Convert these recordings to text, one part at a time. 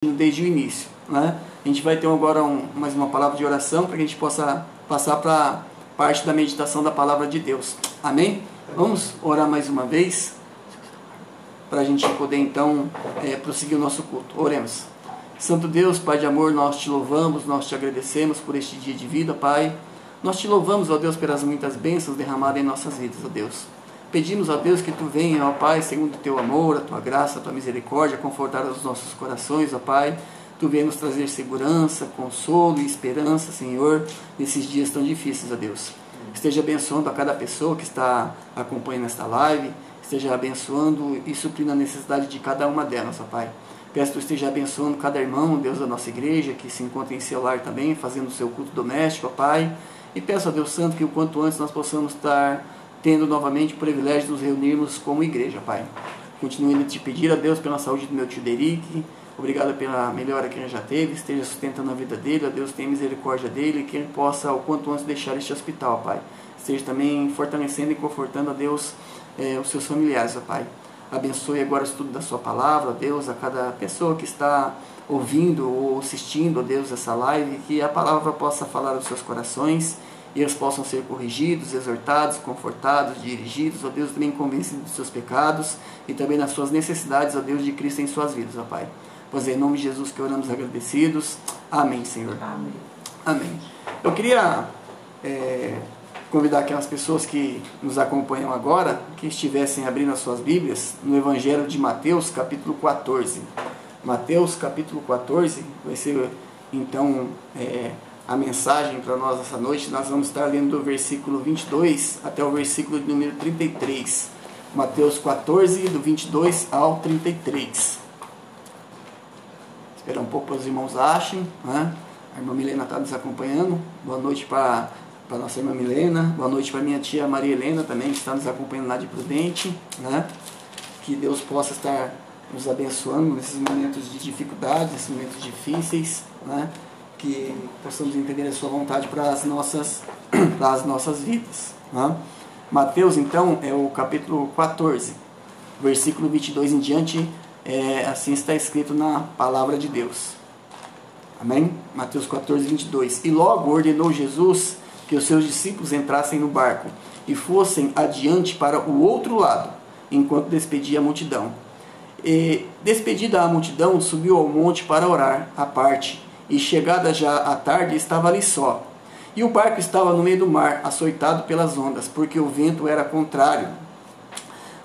desde o início, né? A gente vai ter agora mais uma palavra de oração para que a gente possa passar para parte da meditação da palavra de Deus. Amém? Vamos orar mais uma vez para a gente poder então prosseguir o nosso culto. Oremos. Santo Deus, Pai de amor, nós te louvamos, nós te agradecemos por este dia de vida, Pai. Nós te louvamos, ó Deus, pelas muitas bênçãos derramadas em nossas vidas, ó Deus. Pedimos, ó Deus, que Tu venha, ó Pai, segundo o Teu amor, a Tua graça, a Tua misericórdia, confortar os nossos corações, ó Pai. Tu venha nos trazer segurança, consolo e esperança, Senhor, nesses dias tão difíceis, ó Deus. Esteja abençoando a cada pessoa que está acompanhando esta live, esteja abençoando e suprindo a necessidade de cada uma delas, ó Pai. Peço que Tu esteja abençoando cada irmão, Deus, da nossa igreja, que se encontra em seu lar também, fazendo o seu culto doméstico, ó Pai. E peço a Deus Santo que o quanto antes nós possamos estar tendo novamente o privilégio de nos reunirmos como igreja, Pai. Continuo a te pedir a Deus pela saúde do meu tio Derick. Obrigado pela melhora que ele já teve. Esteja sustentando a vida dele. A Deus tenha misericórdia dele. Que ele possa, o quanto antes, deixar este hospital, Pai. Esteja também fortalecendo e confortando a Deus os seus familiares, ó Pai. Abençoe agora o estudo da sua palavra, Deus, a cada pessoa que está ouvindo ou assistindo, ó Deus, essa live. Que a palavra possa falar aos seus corações e eles possam ser corrigidos, exortados, confortados, dirigidos, ó Deus, também convencidos dos seus pecados e também das suas necessidades, ó Deus, de Cristo em suas vidas, ó Pai. Pois é em nome de Jesus que oramos agradecidos. Amém, Senhor. Amém. Amém. Eu queria convidar aquelas pessoas que nos acompanham agora, que estivessem abrindo as suas Bíblias, no Evangelho de Mateus, capítulo 14. Mateus, capítulo 14, vai ser, então, a mensagem para nós essa noite. Nós vamos estar lendo do versículo 22 até o versículo de número 33. Mateus 14, do 22 ao 33. Esperar um pouco para os irmãos achem, né? A irmã Milena está nos acompanhando. Boa noite para a nossa irmã Milena. Boa noite para minha tia Maria Helena também, que está nos acompanhando lá de Prudente, né? Que Deus possa estar nos abençoando nesses momentos de dificuldade, nesses momentos difíceis, né? Que possamos entender a sua vontade para as nossas vidas, né? Mateus, então, é o capítulo 14, versículo 22 em diante. Assim está escrito na palavra de Deus. Amém? Mateus 14, 22. E logo ordenou Jesus que os seus discípulos entrassem no barco e fossem adiante para o outro lado, enquanto despedia a multidão. E, despedida a multidão, subiu ao monte para orar à parte, e chegada já a tarde, estava ali só. E o barco estava no meio do mar, açoitado pelas ondas, porque o vento era contrário.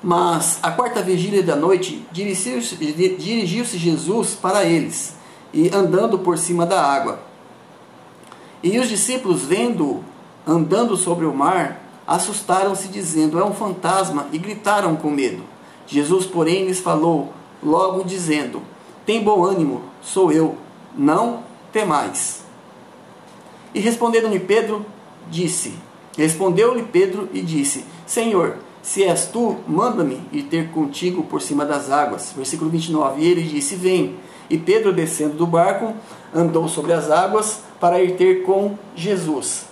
Mas, à quarta vigília da noite, dirigiu-se Jesus para eles, e andando por cima da água. E os discípulos, vendo-o andando sobre o mar, assustaram-se, dizendo: é um fantasma, e gritaram com medo. Jesus, porém, lhes falou, logo dizendo: tem bom ânimo, sou eu, não temais. E respondeu-lhe Pedro e disse: Senhor, se és tu, manda-me ir ter contigo por cima das águas. Versículo 29. E ele disse: vem. E Pedro, descendo do barco, andou sobre as águas para ir ter com Jesus.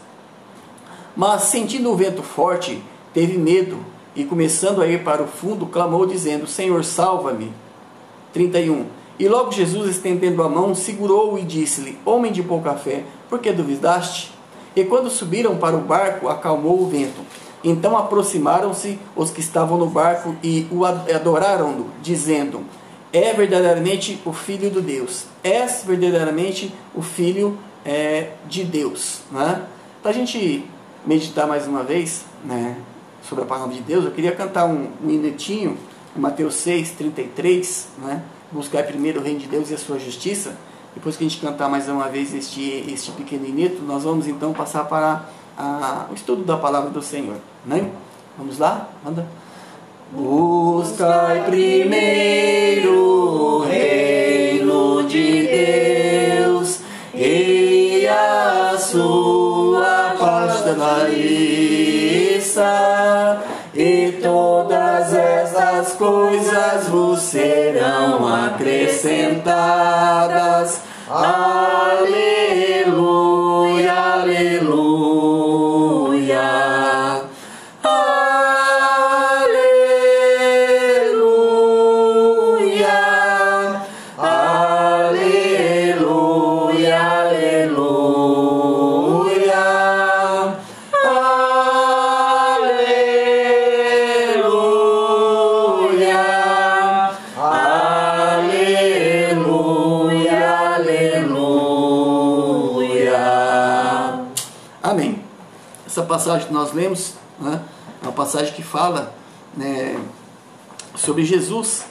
Mas, sentindo o vento forte, teve medo, e começando a ir para o fundo, clamou, dizendo: Senhor, salva-me. 31. E logo Jesus, estendendo a mão, segurou-o e disse-lhe: homem de pouca fé, por que duvidaste? E quando subiram para o barco, acalmou o vento. Então aproximaram-se os que estavam no barco e o adoraram-no, dizendo: é verdadeiramente o Filho de Deus. És verdadeiramente o Filho de Deus. Né? Para a gente meditar mais uma vez, né, sobre a palavra de Deus, eu queria cantar um minutinho, Mateus 6, 33, né? Buscar primeiro o reino de Deus e a sua justiça. Depois que a gente cantar mais uma vez este pequeno hineto, nós vamos então passar para o estudo da palavra do Senhor, né? Vamos lá? Manda. Buscai primeiro o reino de Deus e a sua justiça, e todas essas coisas vos serão acrescentadas. Aleluia, aleluia. Aleluia, aleluia. essa passagem que nós lemos, né, é uma passagem que fala, né, sobre Jesus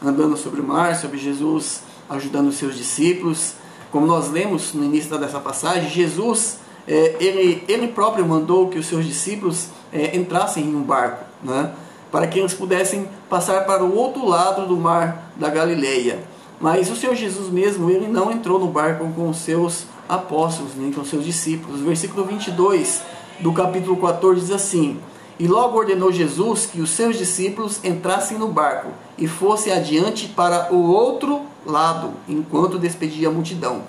andando sobre o mar, sobre Jesus ajudando os seus discípulos. Como nós lemos no início dessa passagem, Jesus, ele próprio mandou que os seus discípulos entrassem em um barco, né, para que eles pudessem passar para o outro lado do mar da Galileia. Mas o Senhor Jesus mesmo, ele não entrou no barco com os seus apóstolos, nem com os seus discípulos. O versículo 22 do capítulo 14 diz assim: E logo ordenou Jesus que os seus discípulos entrassem no barco e fossem adiante para o outro lado, enquanto despedia a multidão.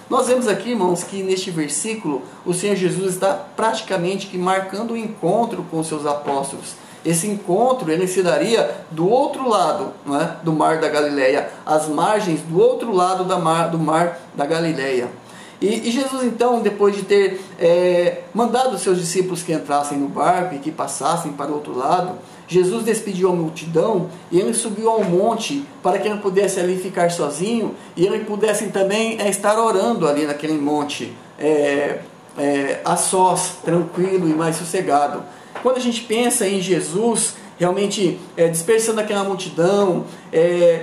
Nós vemos aqui, irmãos, que neste versículo o Senhor Jesus está praticamente que marcando o encontro com os seus apóstolos. Esse encontro ele se daria do outro lado, né, do mar da Galileia, às margens do outro lado do mar da Galileia. E Jesus então, depois de ter mandado os seus discípulos que entrassem no barco e que passassem para o outro lado, Jesus despediu a multidão e ele subiu ao monte para que ele pudesse ali ficar sozinho e ele pudesse também estar orando ali naquele monte, a sós, tranquilo e mais sossegado. Quando a gente pensa em Jesus realmente dispersando aquela multidão,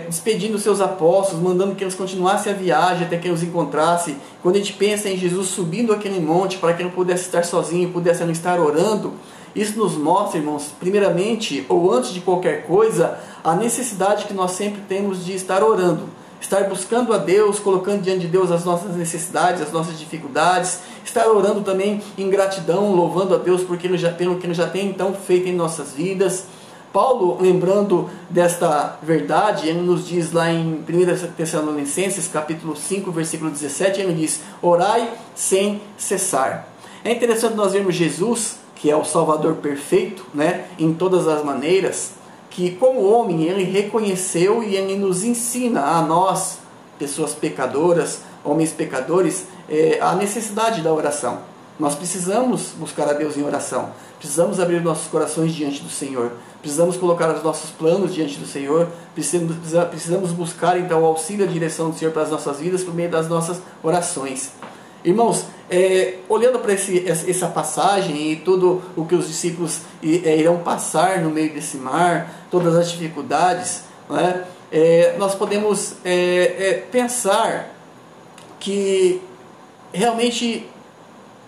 despedindo os seus apóstolos, mandando que eles continuassem a viagem até que eles encontrassem, quando a gente pensa em Jesus subindo aquele monte para que ele pudesse estar sozinho, pudesse estar orando, isso nos mostra, irmãos, primeiramente, ou antes de qualquer coisa, a necessidade que nós sempre temos de estar orando, estar buscando a Deus, colocando diante de Deus as nossas necessidades, as nossas dificuldades, estar orando também em gratidão, louvando a Deus pelo que Ele já tem então feito em nossas vidas. Paulo, lembrando desta verdade, ele nos diz lá em 1 Tessalonicenses, capítulo 5, versículo 17, ele diz: orai sem cessar. É interessante nós vermos Jesus, que é o Salvador perfeito, né, em todas as maneiras, que como homem ele reconheceu e ele nos ensina a nós, pessoas pecadoras, homens pecadores, a necessidade da oração. Nós precisamos buscar a Deus em oração, precisamos abrir nossos corações diante do Senhor, precisamos colocar os nossos planos diante do Senhor, precisamos buscar então o auxílio e a direção do Senhor para as nossas vidas por meio das nossas orações. Irmãos, olhando para essa passagem e tudo o que os discípulos irão passar no meio desse mar, todas as dificuldades, né, nós podemos pensar que realmente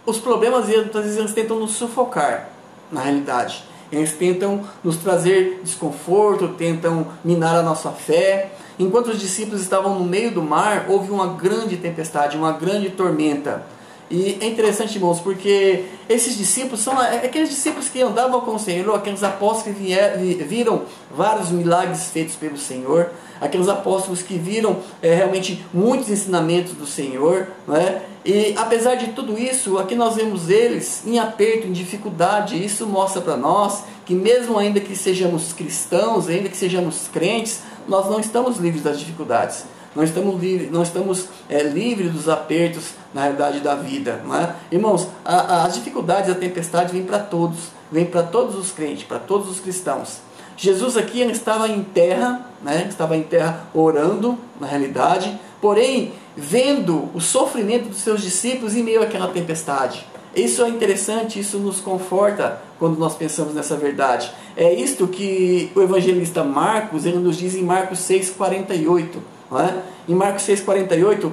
os problemas às vezes eles tentam nos sufocar, na realidade. Eles tentam nos trazer desconforto, tentam minar a nossa fé. Enquanto os discípulos estavam no meio do mar, houve uma grande tempestade, uma grande tormenta. E é interessante, irmãos, porque esses discípulos são aqueles discípulos que andavam com o Senhor, aqueles apóstolos que viram vários milagres feitos pelo Senhor, aqueles apóstolos que viram realmente muitos ensinamentos do Senhor, né? E apesar de tudo isso, aqui nós vemos eles em aperto, em dificuldade. Isso mostra para nós que mesmo ainda que sejamos cristãos, ainda que sejamos crentes, nós não estamos livres das dificuldades. Não estamos livres dos apertos, na realidade, da vida. Não é? Irmãos, as dificuldades, a tempestade vem para todos os crentes, para todos os cristãos. Jesus aqui ele estava em terra, né? Estava em terra orando, na realidade, porém, vendo o sofrimento dos seus discípulos em meio àquela tempestade. Isso é interessante, isso nos conforta quando nós pensamos nessa verdade. É isto que o evangelista Marcos, ele nos diz em Marcos 6,48. Não é? Em Marcos 6,48,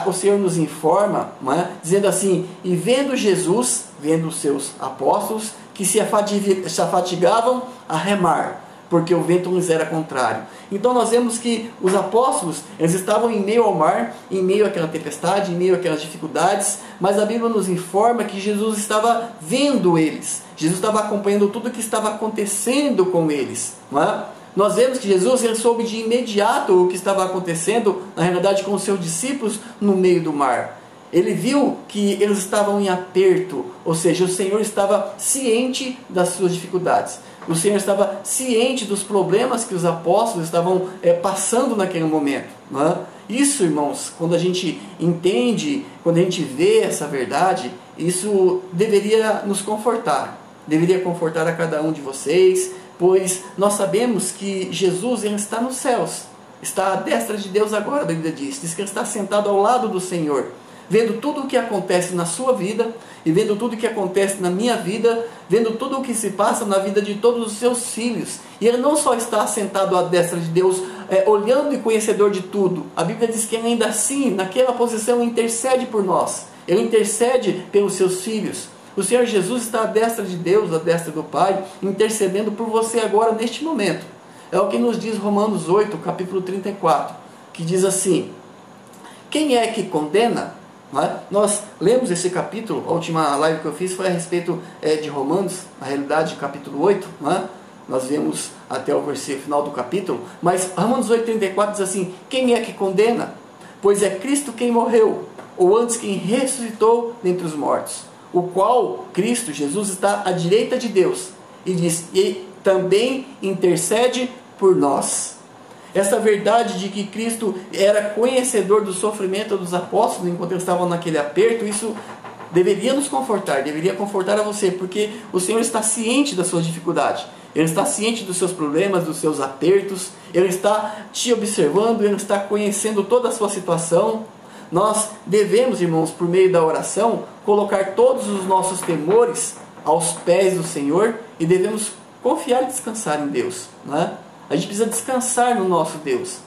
o Senhor nos informa, não é? Dizendo assim: e vendo Jesus, vendo os seus apóstolos, que se afatigavam a remar, porque o vento lhes era contrário. Então nós vemos que os apóstolos, eles estavam em meio ao mar, em meio àquela tempestade, em meio àquelas dificuldades, mas a Bíblia nos informa que Jesus estava vendo eles, Jesus estava acompanhando tudo o que estava acontecendo com eles, não é? Nós vemos que Jesus ele soube de imediato o que estava acontecendo, na realidade, com os seus discípulos no meio do mar. Ele viu que eles estavam em aperto, ou seja, o Senhor estava ciente das suas dificuldades. O Senhor estava ciente dos problemas que os apóstolos estavam passando naquele momento. Não é? Isso, irmãos, quando a gente entende, quando a gente vê essa verdade, isso deveria nos confortar. Deveria confortar a cada um de vocês, pois nós sabemos que Jesus ele está nos céus, está à destra de Deus agora, a Bíblia diz que ele está sentado ao lado do Senhor, vendo tudo o que acontece na sua vida, e vendo tudo o que acontece na minha vida, vendo tudo o que se passa na vida de todos os seus filhos. E Ele não só está sentado à destra de Deus, olhando e conhecedor de tudo. A Bíblia diz que Ele ainda assim, naquela posição, intercede por nós. Ele intercede pelos seus filhos. O Senhor Jesus está à destra de Deus, à destra do Pai, intercedendo por você agora, neste momento. É o que nos diz Romanos 8, capítulo 34, que diz assim: quem é que condena? Nós lemos esse capítulo, a última live que eu fiz foi a respeito de Romanos, na realidade capítulo 8, nós vemos até o versículo final do capítulo, mas Romanos 8,34 diz assim: quem é que condena? Pois é Cristo quem morreu, ou antes quem ressuscitou dentre os mortos, o qual, Cristo, Jesus, está à direita de Deus, e diz, e também intercede por nós. Essa verdade de que Cristo era conhecedor do sofrimento dos apóstolos enquanto eles estavam naquele aperto, isso deveria nos confortar, deveria confortar a você, porque o Senhor está ciente da sua dificuldade, Ele está ciente dos seus problemas, dos seus apertos, Ele está te observando, Ele está conhecendo toda a sua situação. Nós devemos, irmãos, por meio da oração, colocar todos os nossos temores aos pés do Senhor e devemos confiar e descansar em Deus, não é? A gente precisa descansar no nosso Deus.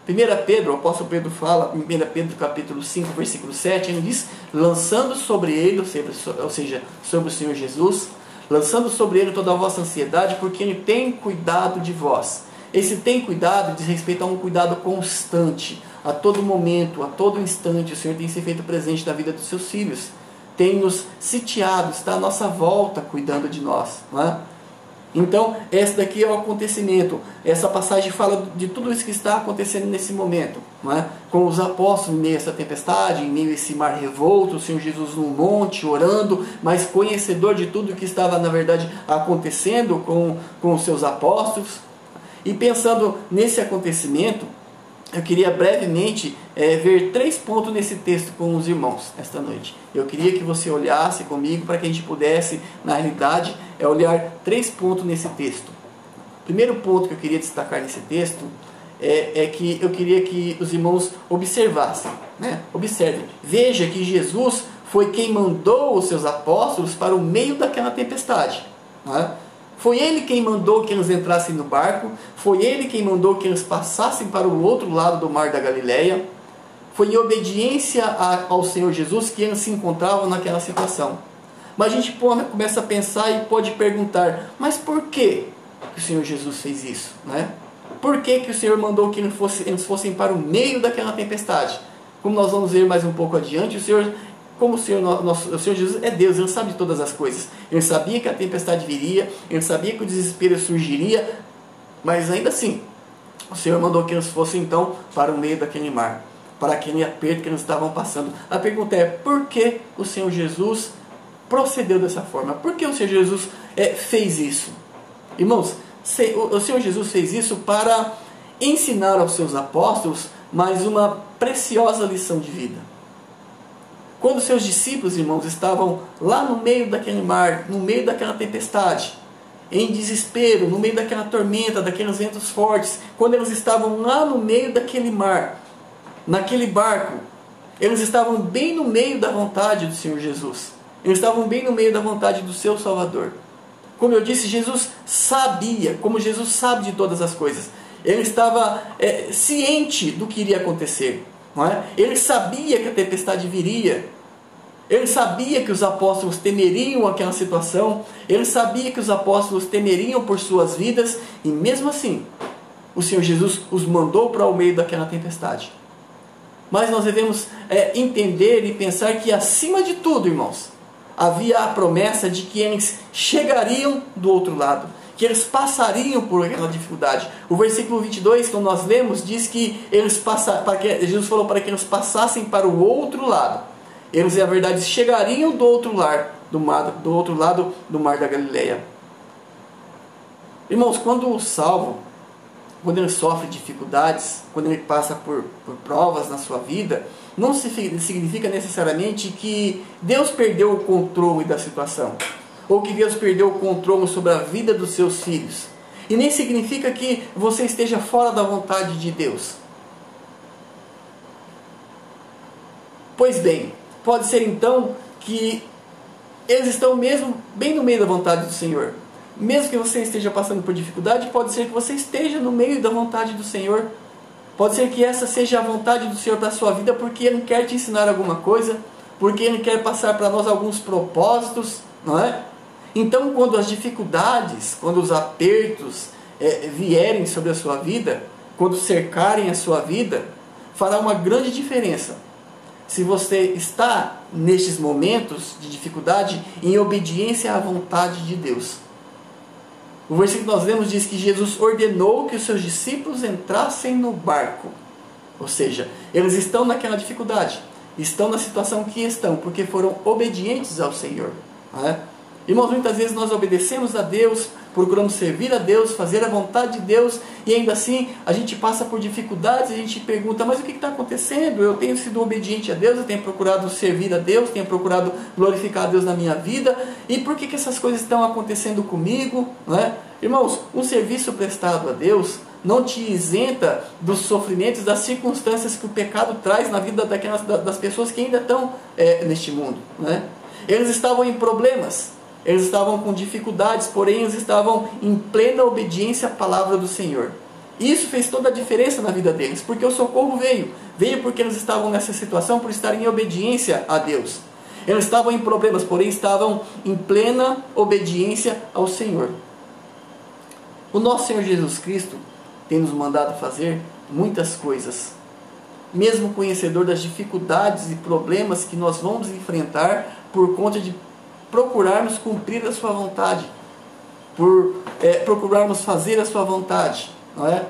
1 Pedro, o apóstolo Pedro fala, em 1 Pedro capítulo 5, versículo 7, ele diz, lançando sobre ele, ou seja, sobre o Senhor Jesus, lançando sobre ele toda a vossa ansiedade, porque ele tem cuidado de vós. Esse tem cuidado diz respeito a um cuidado constante, a todo momento, a todo instante. O Senhor tem se feito presente na vida dos seus filhos, tem nos sitiado, está à nossa volta cuidando de nós, não é? Então, esse daqui é o acontecimento. Essa passagem fala de tudo isso que está acontecendo nesse momento, não é? Com os apóstolos em meio a essa tempestade, em meio a esse mar revolto, o Senhor Jesus no monte, orando, mas conhecedor de tudo que estava, na verdade, acontecendo com os seus apóstolos. E pensando nesse acontecimento, eu queria brevemente ver 3 pontos nesse texto com os irmãos esta noite. Eu queria que você olhasse comigo para que a gente pudesse, na realidade, olhar 3 pontos nesse texto. O primeiro ponto que eu queria destacar nesse texto é que eu queria que os irmãos observassem, né? Observem. Veja que Jesus foi quem mandou os seus apóstolos para o meio daquela tempestade, não é? Foi Ele quem mandou que eles entrassem no barco, foi Ele quem mandou que eles passassem para o outro lado do mar da Galileia. Foi em obediência ao Senhor Jesus que eles se encontravam naquela situação. Mas a gente começa a pensar e pode perguntar, mas por que o Senhor Jesus fez isso, né? Por que o Senhor mandou que eles fossem para o meio daquela tempestade? Como nós vamos ver mais um pouco adiante, o Senhor Jesus é Deus, Ele sabe de todas as coisas. Ele sabia que a tempestade viria, Ele sabia que o desespero surgiria, mas ainda assim, o Senhor mandou que eles fossem então para o meio daquele mar, para aquele aperto que eles estavam passando. A pergunta é, por que o Senhor Jesus procedeu dessa forma? Por que o Senhor Jesus fez isso? Irmãos, o Senhor Jesus fez isso para ensinar aos seus apóstolos mais uma preciosa lição de vida. Quando seus discípulos, irmãos, estavam lá no meio daquele mar, no meio daquela tempestade, em desespero, no meio daquela tormenta, daqueles ventos fortes, quando eles estavam lá no meio daquele mar, naquele barco, eles estavam bem no meio da vontade do Senhor Jesus. Eles estavam bem no meio da vontade do seu Salvador. Como eu disse, Jesus sabia, como Jesus sabe de todas as coisas. Ele estava ciente do que iria acontecer. Não é? Ele sabia que a tempestade viria. Ele sabia que os apóstolos temeriam aquela situação. Ele sabia que os apóstolos temeriam por suas vidas. E mesmo assim, o Senhor Jesus os mandou para o meio daquela tempestade. Mas nós devemos entender e pensar que acima de tudo, irmãos, havia a promessa de que eles chegariam do outro lado, que eles passariam por aquela dificuldade. O versículo 22, que nós lemos, diz que Jesus falou para que eles passassem para o outro lado. Eles, na verdade, chegariam do outro lado do mar da Galileia. Irmãos, quando o salvo, quando ele sofre dificuldades, quando ele passa por provas na sua vida, não significa necessariamente que Deus perdeu o controle da situação, ou que Deus perdeu o controle sobre a vida dos seus filhos. E nem significa que você esteja fora da vontade de Deus. Pois bem, Pode ser então que eles estão mesmo bem no meio da vontade do Senhor. Mesmo que você esteja passando por dificuldade, pode ser que você esteja no meio da vontade do Senhor. Pode ser que essa seja a vontade do Senhor para a sua vida, porque Ele quer te ensinar alguma coisa, porque Ele quer passar para nós alguns propósitos, não é? Então, quando as dificuldades, quando os apertos vierem sobre a sua vida, quando cercarem a sua vida, fará uma grande diferença se você está nestes momentos de dificuldade em obediência à vontade de Deus. O versículo que nós lemos diz que Jesus ordenou que os seus discípulos entrassem no barco. Ou seja, eles estão naquela dificuldade, estão na situação que estão, porque foram obedientes ao Senhor. Não é? Irmãos, muitas vezes nós obedecemos a Deus, procuramos servir a Deus, fazer a vontade de Deus, e ainda assim a gente passa por dificuldades, e a gente pergunta, mas o que está acontecendo? Eu tenho sido obediente a Deus, eu tenho procurado servir a Deus, tenho procurado glorificar a Deus na minha vida, e por que essas coisas estão acontecendo comigo? Não é? Irmãos, um serviço prestado a Deus não te isenta dos sofrimentos, das circunstâncias que o pecado traz na vida das pessoas que ainda estão neste mundo. Não é? Eles estavam em problemas, eles estavam com dificuldades, porém eles estavam em plena obediência à palavra do Senhor. Isso fez toda a diferença na vida deles, porque o socorro veio. Veio porque eles estavam nessa situação por estarem em obediência a Deus. Eles estavam em problemas, porém estavam em plena obediência ao Senhor. O nosso Senhor Jesus Cristo tem nos mandado fazer muitas coisas. Mesmo conhecedor das dificuldades e problemas que nós vamos enfrentar por conta de procurarmos cumprir a sua vontade, por procurarmos fazer a sua vontade, não é?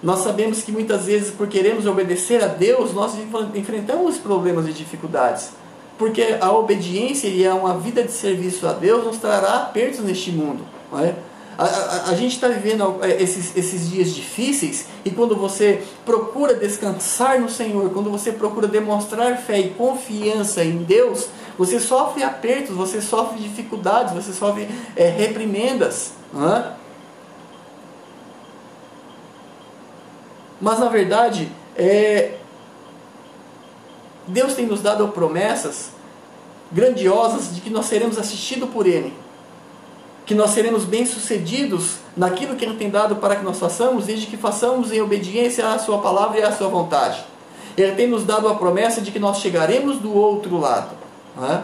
Nós sabemos que muitas vezes, por queremos obedecer a Deus, nós enfrentamos problemas e dificuldades, porque a obediência e uma vida de serviço a Deus nos trará apertos neste mundo, não é? A gente está vivendo esses dias difíceis, e quando você procura descansar no Senhor, quando você procura demonstrar fé e confiança em Deus, você sofre apertos, você sofre dificuldades, você sofre reprimendas. Não é? Mas na verdade, Deus tem nos dado promessas grandiosas de que nós seremos assistidos por Ele, que nós seremos bem-sucedidos naquilo que Ele tem dado para que nós façamos, desde que façamos em obediência à Sua palavra e à Sua vontade. Ele tem nos dado a promessa de que nós chegaremos do outro lado. Não é?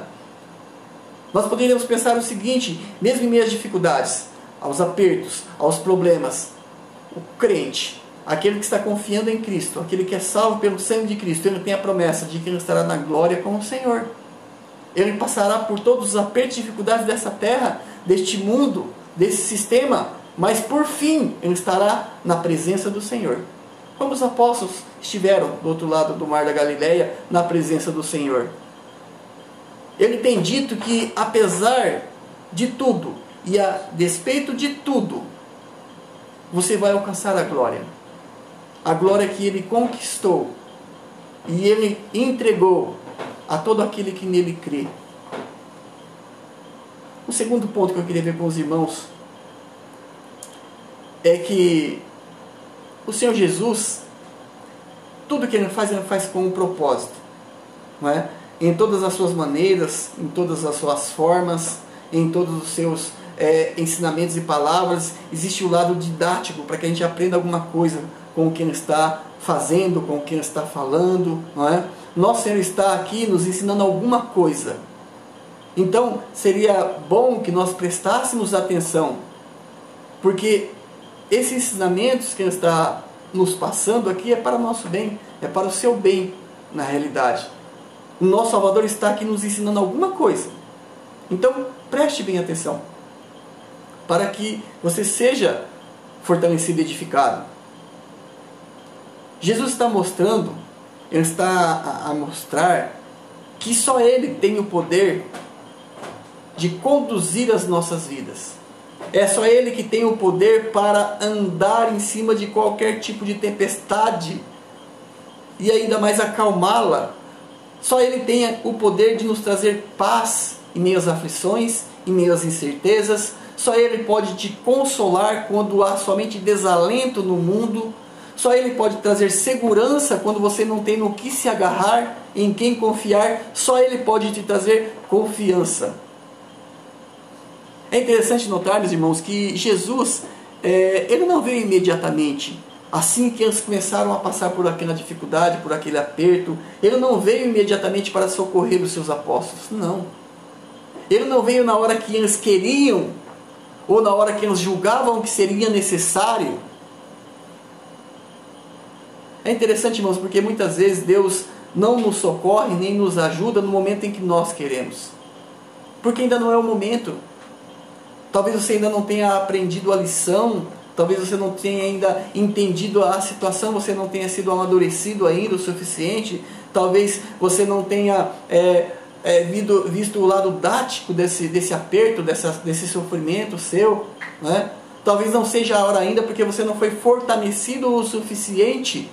Nós poderíamos pensar o seguinte, mesmo em meio às dificuldades, aos apertos, aos problemas, o crente, aquele que está confiando em Cristo, aquele que é salvo pelo sangue de Cristo, ele tem a promessa de que ele estará na glória com o Senhor. Ele passará por todos os apertos e dificuldades dessa terra, deste mundo, desse sistema, mas por fim ele estará na presença do Senhor. Como os apóstolos estiveram do outro lado do mar da Galileia, na presença do Senhor. Ele tem dito que apesar de tudo e a despeito de tudo, você vai alcançar a glória. A glória que Ele conquistou e Ele entregou a todo aquele que nele crê. O segundo ponto que eu queria ver com os irmãos é que o Senhor Jesus, tudo que Ele faz com um propósito, não é? Em todas as suas maneiras, em todas as suas formas, em todos os seus ensinamentos e palavras, existe o lado didático para que a gente aprenda alguma coisa com o que Ele está fazendo, com o que Ele está falando, não é? Nosso Senhor está aqui nos ensinando alguma coisa. Então, seria bom que nós prestássemos atenção, porque esses ensinamentos que Ele está nos passando aqui é para o nosso bem, é para o seu bem, na realidade. O nosso Salvador está aqui nos ensinando alguma coisa. Então, preste bem atenção, para que você seja fortalecido e edificado. Jesus está mostrando, Ele está a mostrar que só Ele tem o poder de conduzir as nossas vidas. É só Ele que tem o poder para andar em cima de qualquer tipo de tempestade e ainda mais acalmá-la. Só Ele tem o poder de nos trazer paz em meio às aflições, em meio às incertezas. Só Ele pode te consolar quando há somente desalento no mundo. Só Ele pode trazer segurança quando você não tem no que se agarrar, em quem confiar. Só Ele pode te trazer confiança. É interessante notar, meus irmãos, que Jesus, Ele não veio imediatamente. Assim que eles começaram a passar por aquela dificuldade, por aquele aperto, Ele não veio imediatamente para socorrer os seus apóstolos. Não. Ele não veio na hora que eles queriam, ou na hora que eles julgavam que seria necessário. É interessante, irmãos, porque muitas vezes Deus não nos socorre, nem nos ajuda no momento em que nós queremos. Porque ainda não é o momento. Talvez você ainda não tenha aprendido a lição, talvez você não tenha ainda entendido a situação, você não tenha sido amadurecido ainda o suficiente, talvez você não tenha visto o lado dático desse aperto, desse sofrimento seu, né? Talvez não seja a hora ainda porque você não foi fortalecido o suficiente.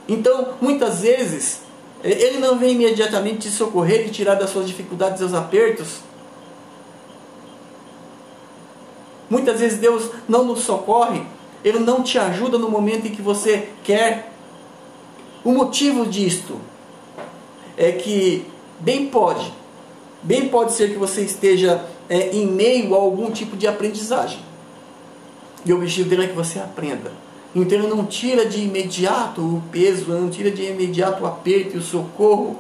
Então, muitas vezes, Ele não vem imediatamente te socorrer e tirar das suas dificuldades e seus apertos. Muitas vezes Deus não nos socorre, Ele não te ajuda no momento em que você quer. O motivo disto é que bem pode ser que você esteja em meio a algum tipo de aprendizagem. E o objetivo dele é que você aprenda. Então Ele não tira de imediato o peso, não tira de imediato o aperto e o socorro,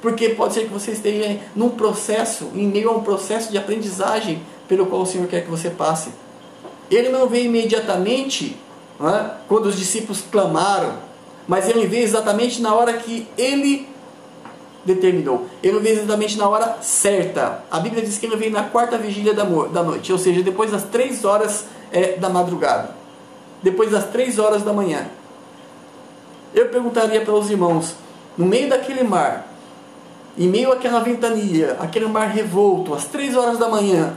porque pode ser que você esteja num processo, em meio a um processo de aprendizagem, pelo qual o Senhor quer que você passe. Ele não veio imediatamente, né, quando os discípulos clamaram, mas Ele veio exatamente na hora que Ele determinou. Ele veio exatamente na hora certa. A Bíblia diz que Ele veio na quarta vigília da noite, ou seja, depois das 3 horas da madrugada, depois das 3 horas da manhã. Eu perguntaria para os irmãos, no meio daquele mar, em meio àquela ventania, aquele mar revolto, às 3 horas da manhã,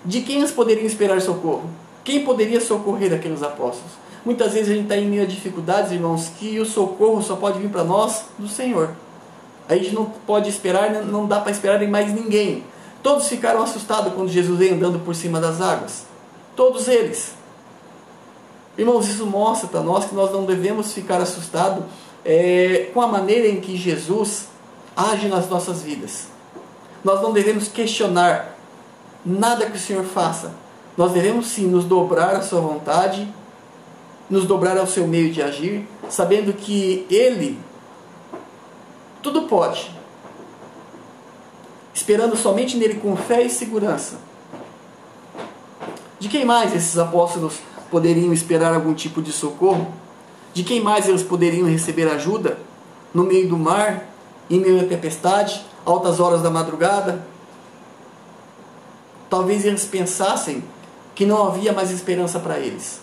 de quem eles poderiam esperar socorro? Quem poderia socorrer aqueles apóstolos? Muitas vezes a gente está em meio a dificuldades, irmãos, que o socorro só pode vir para nós do Senhor. A gente não pode esperar, não dá para esperar em mais ninguém. Todos ficaram assustados quando Jesus veio andando por cima das águas. Todos eles. Irmãos, isso mostra para nós que nós não devemos ficar assustados com a maneira em que Jesus age nas nossas vidas. Nós não devemos questionar nada que o Senhor faça. Nós devemos sim nos dobrar à sua vontade, nos dobrar ao seu meio de agir, sabendo que Ele tudo pode, esperando somente nele com fé e segurança. De quem mais esses apóstolos poderiam esperar algum tipo de socorro? De quem mais eles poderiam receber ajuda? No meio do mar, em meio à tempestade, altas horas da madrugada? Talvez eles pensassem que não havia mais esperança para eles.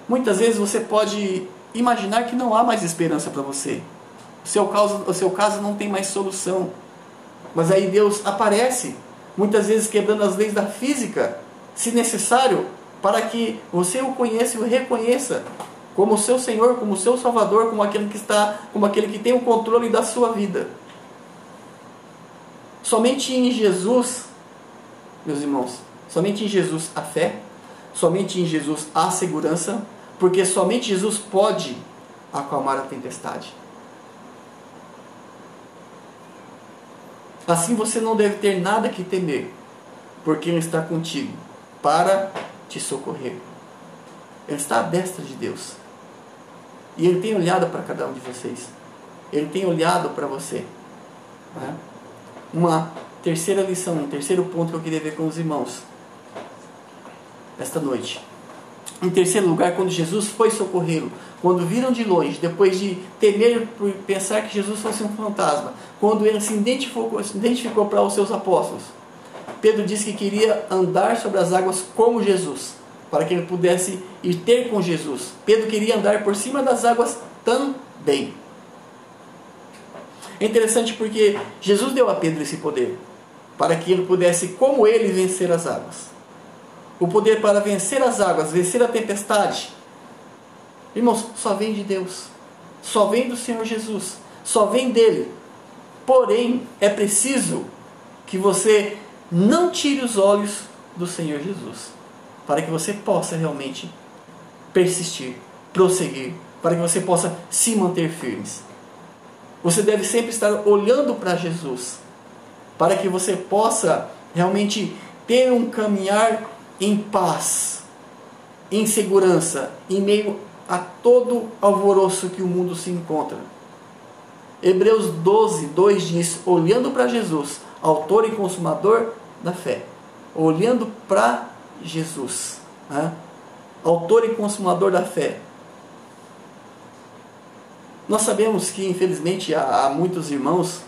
Muitas vezes você pode imaginar que não há mais esperança para você. O seu caso não tem mais solução. Mas aí Deus aparece, muitas vezes quebrando as leis da física, se necessário, para que você o conheça e o reconheça como seu Senhor, como seu Salvador, como aquele que tem o controle da sua vida. Somente em Jesus, meus irmãos, somente em Jesus há fé, somente em Jesus há segurança, porque somente Jesus pode acalmar a tempestade. Assim você não deve ter nada que temer, porque Ele está contigo para te socorrer. Ele está à destra de Deus. E Ele tem olhado para cada um de vocês. Ele tem olhado para você. Né? Uma terceira lição, um terceiro ponto que eu queria ver com os irmãos esta noite. Em terceiro lugar, quando Jesus foi socorrê-lo, quando viram de longe, depois de temer por pensar que Jesus fosse um fantasma, quando ele se identificou para os seus apóstolos, Pedro disse que queria andar sobre as águas como Jesus, para que ele pudesse ir ter com Jesus. Pedro queria andar por cima das águas também. É interessante porque Jesus deu a Pedro esse poder, para que ele pudesse, como ele, vencer as águas. O poder para vencer as águas, vencer a tempestade. Irmãos, só vem de Deus. Só vem do Senhor Jesus. Só vem dele. Porém, é preciso que você não tire os olhos do Senhor Jesus, para que você possa realmente persistir, prosseguir, para que você possa se manter firmes. Você deve sempre estar olhando para Jesus, para que você possa realmente ter um caminhar em paz, em segurança, em meio a todo alvoroço que o mundo se encontra. Hebreus 12, 2 diz, olhando para Jesus, autor e consumador da fé. Olhando para Jesus, né? Autor e consumador da fé. Nós sabemos que, infelizmente, há muitos irmãos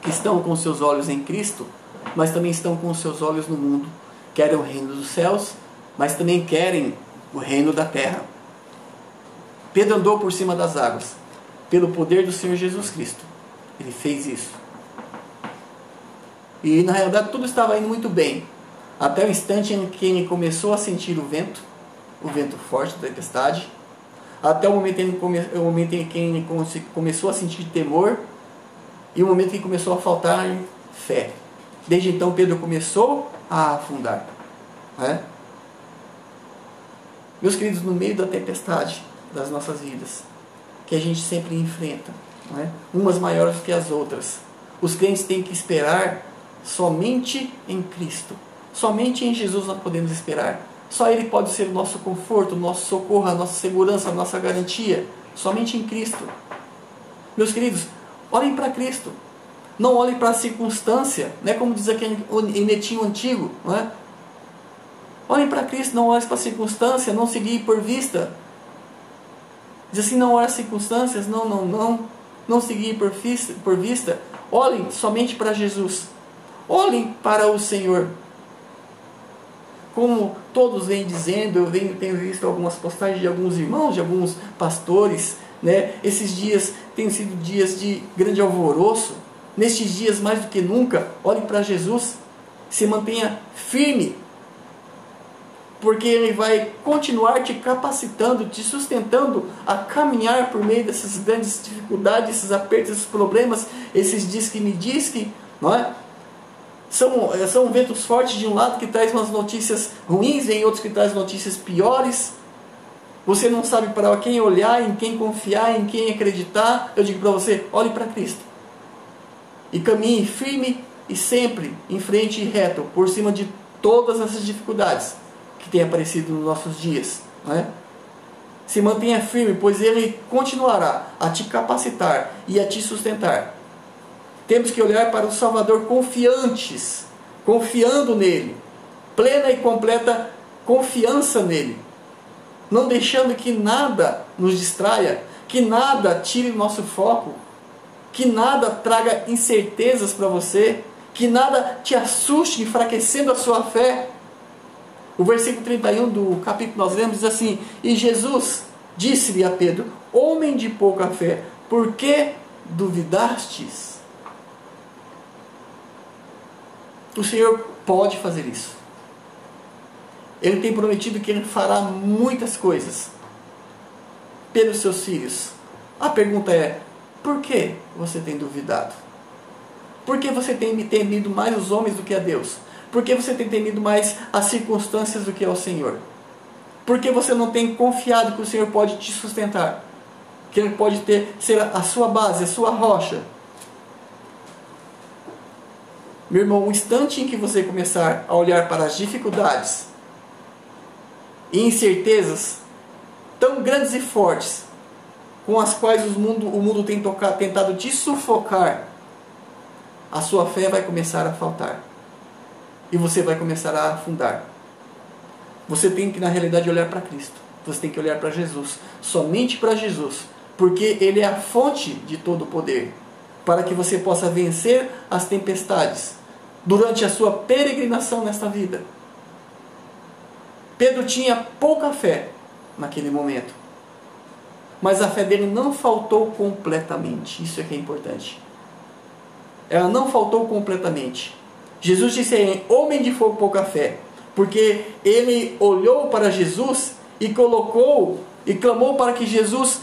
que estão com seus olhos em Cristo, mas também estão com seus olhos no mundo. Querem o reino dos céus, mas também querem o reino da terra. Pedro andou por cima das águas, pelo poder do Senhor Jesus Cristo. Ele fez isso. E na realidade tudo estava indo muito bem, até o instante em que ele começou a sentir o vento forte da tempestade, até o momento em que ele começou a sentir temor, e o momento em que começou a faltar fé. Desde então Pedro começou a afundar. Meus queridos, no meio da tempestade das nossas vidas, que a gente sempre enfrenta, umas maiores que as outras, os crentes têm que esperar somente em Cristo. Somente em Jesus nós podemos esperar. Só Ele pode ser o nosso conforto, o nosso socorro, a nossa segurança, a nossa garantia. Somente em Cristo. Meus queridos, olhem para Cristo. Não olhem para a circunstância, como diz aquele netinho antigo. Olhem para Cristo, não olhem para a circunstância, não se guiem por vista. Diz assim, não olhem as circunstâncias, não se guiem por vista. Olhem somente para Jesus. Olhem para o Senhor. Como todos vêm dizendo, eu tenho visto algumas postagens de alguns irmãos, de alguns pastores, esses dias têm sido dias de grande alvoroço. Nestes dias, mais do que nunca, olhem para Jesus, se mantenha firme, porque Ele vai continuar te capacitando, te sustentando a caminhar por meio dessas grandes dificuldades, esses apertos, esses problemas, esses diz que me diz que, São ventos fortes de um lado que traz umas notícias ruins, em outros que traz notícias piores. Você não sabe para quem olhar, em quem confiar, em quem acreditar. Eu digo para você, olhe para Cristo. E caminhe firme e sempre em frente e reto, por cima de todas essas dificuldades que têm aparecido nos nossos dias. Se mantenha firme, pois Ele continuará a te capacitar e a te sustentar. Temos que olhar para o Salvador confiantes, confiando nele, plena e completa confiança nele, não deixando que nada nos distraia, que nada tire o nosso foco, que nada traga incertezas para você, que nada te assuste, enfraquecendo a sua fé. O versículo 31 do capítulo nós lemos diz assim, e Jesus disse-lhe a Pedro, homem de pouca fé, por que duvidastes? O Senhor pode fazer isso. Ele tem prometido que Ele fará muitas coisas pelos seus filhos. A pergunta é, por que você tem duvidado? Por que você tem temido mais os homens do que a Deus? Por que você tem temido mais as circunstâncias do que ao Senhor? Por que você não tem confiado que o Senhor pode te sustentar? Que Ele pode ser a sua base, a sua rocha? Meu irmão, o instante em que você começar a olhar para as dificuldades e incertezas tão grandes e fortes com as quais o mundo tem tentado te sufocar, a sua fé vai começar a faltar e você vai começar a afundar. Você tem que, na realidade, olhar para Cristo. Você tem que olhar para Jesus, somente para Jesus, porque Ele é a fonte de todo o poder, para que você possa vencer as tempestades durante a sua peregrinação nesta vida. Pedro tinha pouca fé naquele momento, mas a fé dele não faltou completamente. Isso é que é importante. Ela não faltou completamente. Jesus disse a ele, homem de pouca fé, porque ele olhou para Jesus e clamou para que Jesus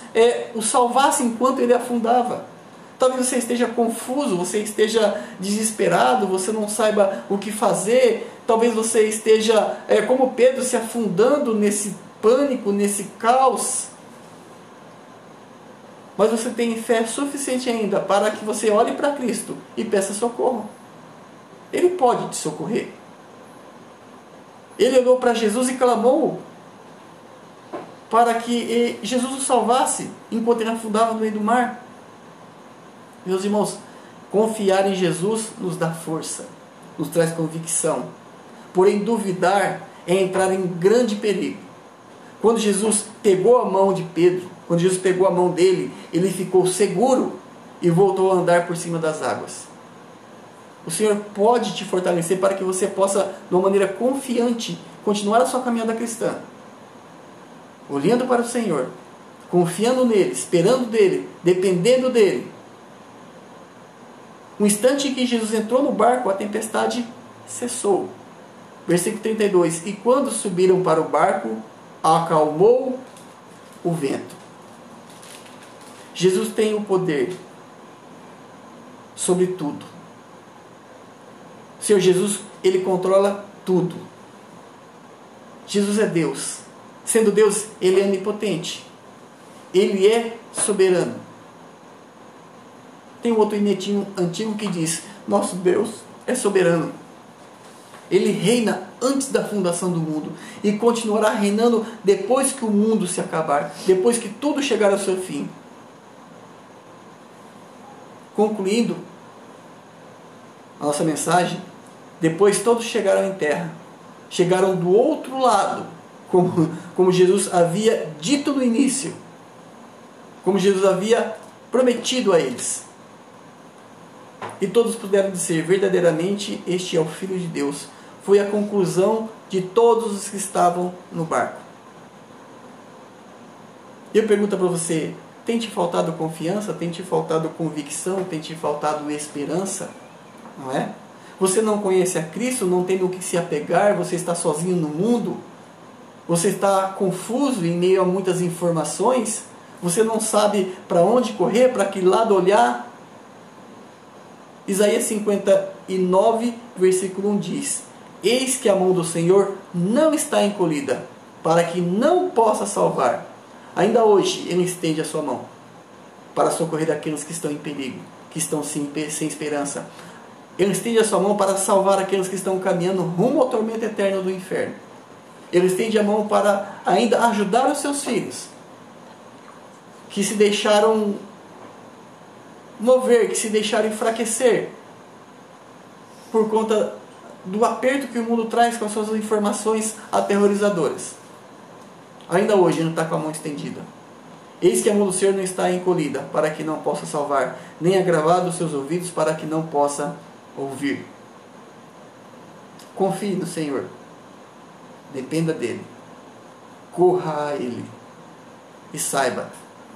o salvasse enquanto ele afundava. Talvez você esteja confuso, você esteja desesperado, você não saiba o que fazer. Talvez você esteja, como Pedro, se afundando nesse pânico, nesse caos. Mas você tem fé suficiente ainda para que você olhe para Cristo e peça socorro. Ele pode te socorrer. Ele olhou para Jesus e clamou para que Jesus o salvasse enquanto ele afundava no meio do mar. Meus irmãos, confiar em Jesus nos dá força, nos traz convicção. Porém, duvidar é entrar em grande perigo. Quando Jesus pegou a mão de Pedro, quando Jesus pegou a mão dele, ele ficou seguro e voltou a andar por cima das águas. O Senhor pode te fortalecer para que você possa, de uma maneira confiante, continuar a sua caminhada cristã. Olhando para o Senhor, confiando nele, esperando dele, dependendo dele. No instante em que Jesus entrou no barco, a tempestade cessou. Versículo 32. E quando subiram para o barco, acalmou o vento. Jesus tem o poder sobre tudo. O Senhor Jesus, ele controla tudo. Jesus é Deus. Sendo Deus, ele é onipotente. Ele é soberano. Tem um outro hinetinho antigo que diz: nosso Deus é soberano. Ele reina antes da fundação do mundo e continuará reinando depois que o mundo se acabar, depois que tudo chegar ao seu fim. Concluindo a nossa mensagem, depois todos chegaram em terra, chegaram do outro lado, como Jesus havia dito no início, como Jesus havia prometido a eles. E todos puderam dizer: verdadeiramente este é o Filho de Deus. Foi a conclusão de todos os que estavam no barco. Eu pergunto para você: tem te faltado confiança? Tem te faltado convicção? Tem te faltado esperança? Não é? Você não conhece a Cristo, não tem no que se apegar, você está sozinho no mundo, você está confuso em meio a muitas informações, você não sabe para onde correr, para que lado olhar. Isaías 59, versículo 1 diz: eis que a mão do Senhor não está encolhida, para que não possa salvar. Ainda hoje Ele estende a sua mão para socorrer aqueles que estão em perigo, que estão sem esperança. Ele estende a sua mão para salvar aqueles que estão caminhando rumo ao tormento eterno do inferno. Ele estende a mão para ainda ajudar os seus filhos, que se deixaram mover, que se deixaram enfraquecer por conta do aperto que o mundo traz com as suas informações aterrorizadoras. Ainda hoje ele está com a mão estendida. Eis que a mão do Senhor não está encolhida, para que não possa salvar, nem agravado os seus ouvidos, para que não possa ouvir. Confie no Senhor. Dependa dele. Corra a Ele. E saiba,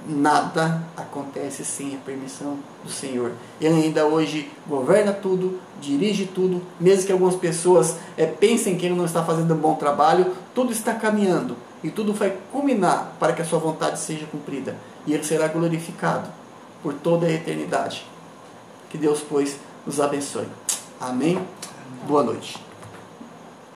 nada acontece sem a permissão do Senhor. Ele ainda hoje governa tudo, dirige tudo, mesmo que algumas pessoas pensem que Ele não está fazendo um bom trabalho, tudo está caminhando e tudo vai culminar para que a sua vontade seja cumprida e Ele será glorificado por toda a eternidade. Que Deus, pois, nos abençoe. Amém? Boa noite.